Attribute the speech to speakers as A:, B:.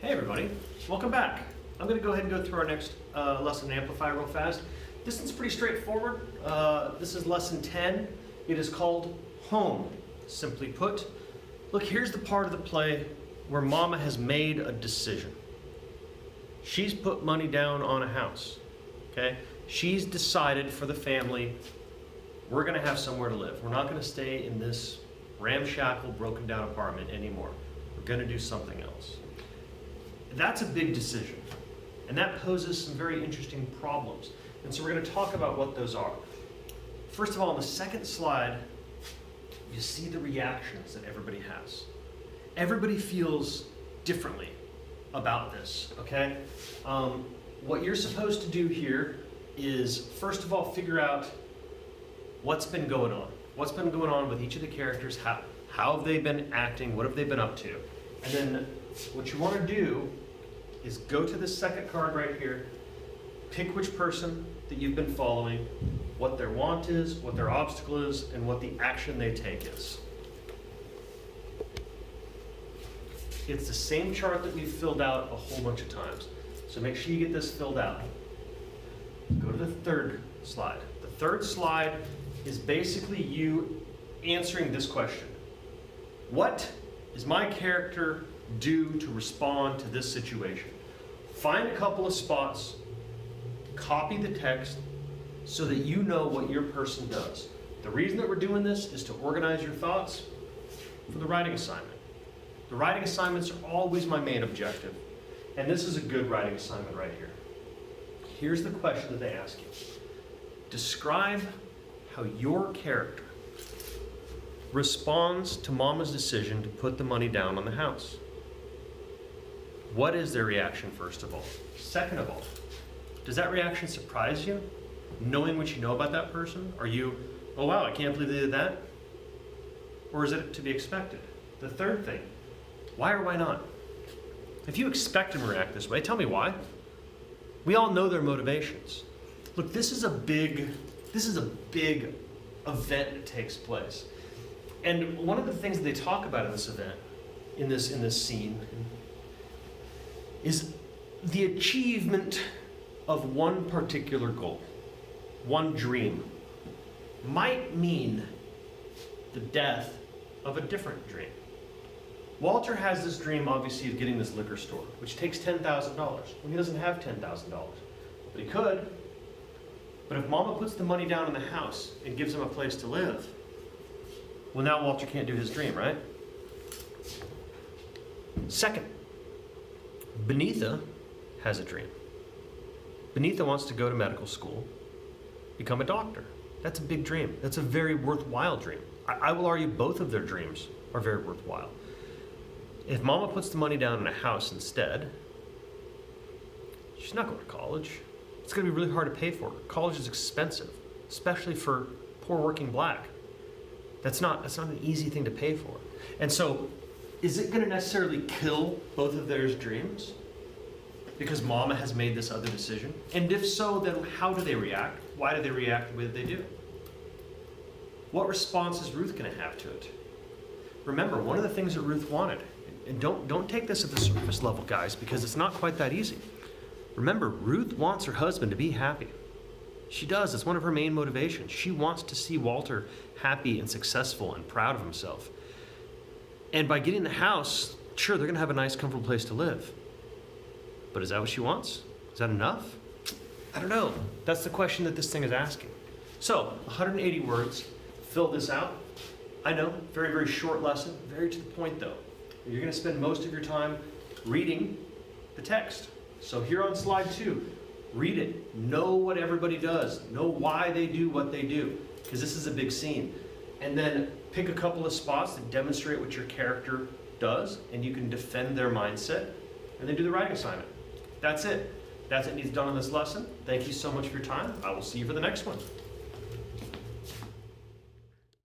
A: Hey everybody, welcome back. I'm going to go ahead and go through our next lesson in Amplify real fast. This one's pretty straightforward. This is lesson 10. It is called Home, simply put. Look, here's the part of the play where Mama has made a decision. She's put money down on a house, okay? She's decided for the family, we're going to have somewhere to live. We're not going to stay in this ramshackle, broken down apartment anymore. We're going to do something else. That's a big decision, and that poses some very interesting problems. And so we're going to talk about what those are. First of all, on the second slide, you see the reactions that everybody has. Everybody feels differently about this, okay? What you're supposed to do here is, first of all, figure out what's been going on. What's been going on with each of the characters, how have they been acting, what have they been up to? And then what you want to do is go to this second card right here, pick which person that you've been following, what their want is, what their obstacle is, and what the action they take is. It's the same chart that we've filled out a whole bunch of times. So make sure you get this filled out. Go to the third slide. The third slide is basically you answering this question. What is my character do to respond to this situation? Find a couple of spots, copy the text so that you know what your person does. The reason that we're doing this is to organize your thoughts for the writing assignment. The writing assignments are always my main objective, and this is a good writing assignment right here. Here's the question that they ask you. Describe how your character responds to Mama's decision to put the money down on the house. What is their reaction, first of all? Second of all, does that reaction surprise you? Knowing what you know about that person? Are you, oh wow, I can't believe they did that? Or is it to be expected? The third thing, why or why not? If you expect them to react this way, tell me why. We all know their motivations. Look, this is a big event that takes place. And one of the things that they talk about in this event, in this scene, is the achievement of one particular goal, one dream, might mean the death of a different dream. Walter has this dream, obviously, of getting this liquor store, which takes $10,000. Well, he doesn't have $10,000, but he could. But if Mama puts the money down in the house and gives him a place to live, well, now Walter can't do his dream, right? Second, Benitha has a dream. Benitha wants to go to medical school, become a doctor. That's a big dream. That's a very worthwhile dream. I will argue both of their dreams are very worthwhile. If Mama puts the money down in a house instead, she's not going to college. It's going to be really hard to pay for. College is expensive, especially for poor working black. That's not an easy thing to pay for. And so, is it going to necessarily kill both of their dreams because Mama has made this other decision? And if so, then how do they react? Why do they react the way that they do? What response is Ruth going to have to it? Remember, one of the things that Ruth wanted, and don't take this at the surface level, guys, because it's not quite that easy. Remember, Ruth wants her husband to be happy. She does. It's one of her main motivations. She wants to see Walter happy and successful and proud of himself. And by getting the house, sure, they're going to have a nice, comfortable place to live. But is that what she wants? Is that enough? I don't know. That's the question that this thing is asking. So, 180 words. Fill this out. I know, very, very short lesson. Very to the point, though. You're going to spend most of your time reading the text. So here on slide 2, read it. Know what everybody does. Know why they do what they do, because this is a big scene. And then pick a couple of spots that demonstrate what your character does, and you can defend their mindset, and then do the writing assignment. That's it. That's what needs done in this lesson. Thank you so much for your time. I will see you for the next one.